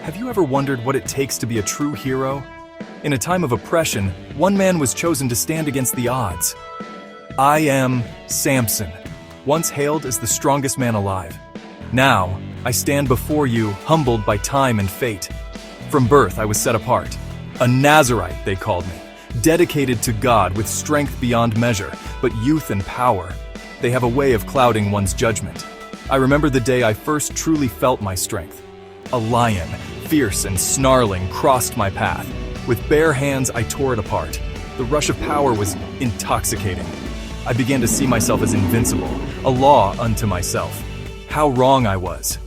Have you ever wondered what it takes to be a true hero? In a time of oppression, one man was chosen to stand against the odds. I am Samson, once hailed as the strongest man alive. Now, I stand before you, humbled by time and fate. From birth, I was set apart. A Nazarite, they called me, dedicated to God with strength beyond measure, but youth and power. They have a way of clouding one's judgment. I remember the day I first truly felt my strength. A lion, fierce and snarling, crossed my path. With bare hands, I tore it apart. The rush of power was intoxicating. I began to see myself as invincible, a law unto myself. How wrong I was.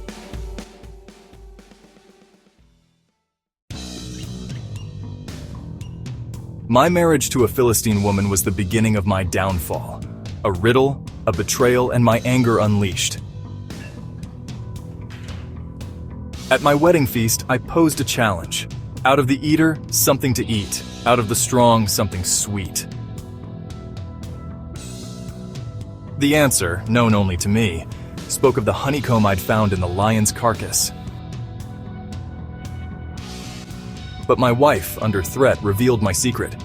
My marriage to a Philistine woman was the beginning of my downfall. A riddle, a betrayal, and my anger unleashed. At my wedding feast, I posed a challenge. Out of the eater, something to eat. Out of the strong, something sweet. The answer, known only to me, spoke of the honeycomb I'd found in the lion's carcass. But my wife, under threat, revealed my secret.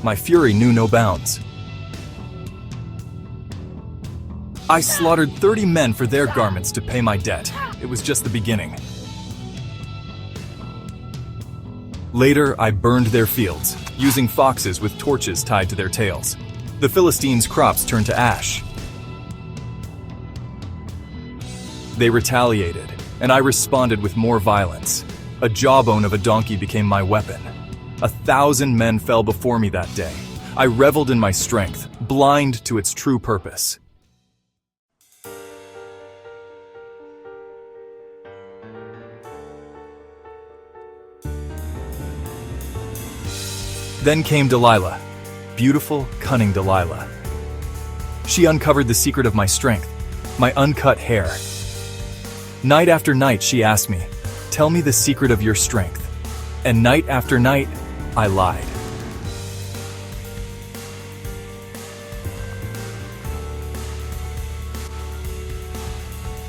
My fury knew no bounds. I slaughtered 30 men for their garments to pay my debt. It was just the beginning. Later, I burned their fields, using foxes with torches tied to their tails. The Philistines' crops turned to ash. They retaliated, and I responded with more violence. A jawbone of a donkey became my weapon. 1,000 men fell before me that day. I reveled in my strength, blind to its true purpose. Then came Delilah, beautiful, cunning Delilah. She uncovered the secret of my strength, my uncut hair. Night after night, she asked me, "Tell me the secret of your strength." And night after night, I lied.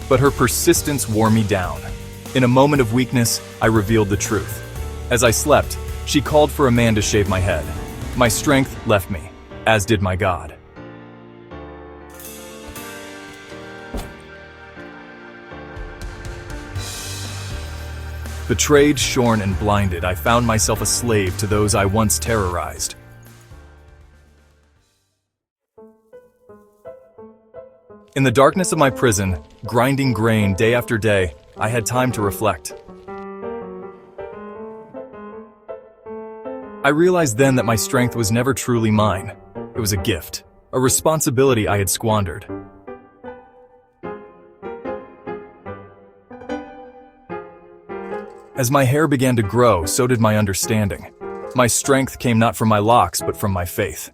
But her persistence wore me down. In a moment of weakness, I revealed the truth. As I slept, she called for a man to shave my head. My strength left me, as did my God. Betrayed, shorn, and blinded, I found myself a slave to those I once terrorized. In the darkness of my prison, grinding grain day after day, I had time to reflect. I realized then that my strength was never truly mine. It was a gift, a responsibility I had squandered. As my hair began to grow, so did my understanding. My strength came not from my locks, but from my faith.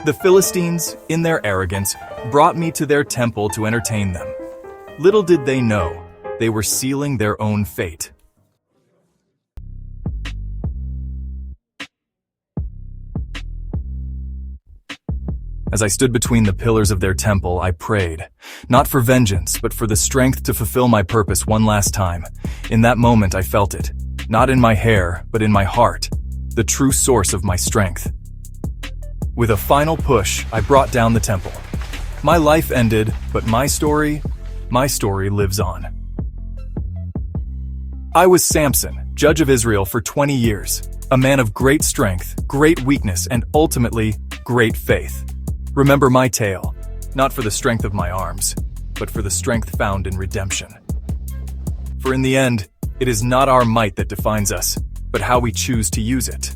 The Philistines, in their arrogance, brought me to their temple to entertain them. Little did they know, they were sealing their own fate. As I stood between the pillars of their temple, I prayed, not for vengeance, but for the strength to fulfill my purpose one last time. In that moment, I felt it, not in my hair, but in my heart, the true source of my strength. With a final push, I brought down the temple. My life ended, but my story lives on. I was Samson, judge of Israel for 20 years, a man of great strength, great weakness, and ultimately, great faith. Remember my tale, not for the strength of my arms, but for the strength found in redemption. For in the end, it is not our might that defines us, but how we choose to use it.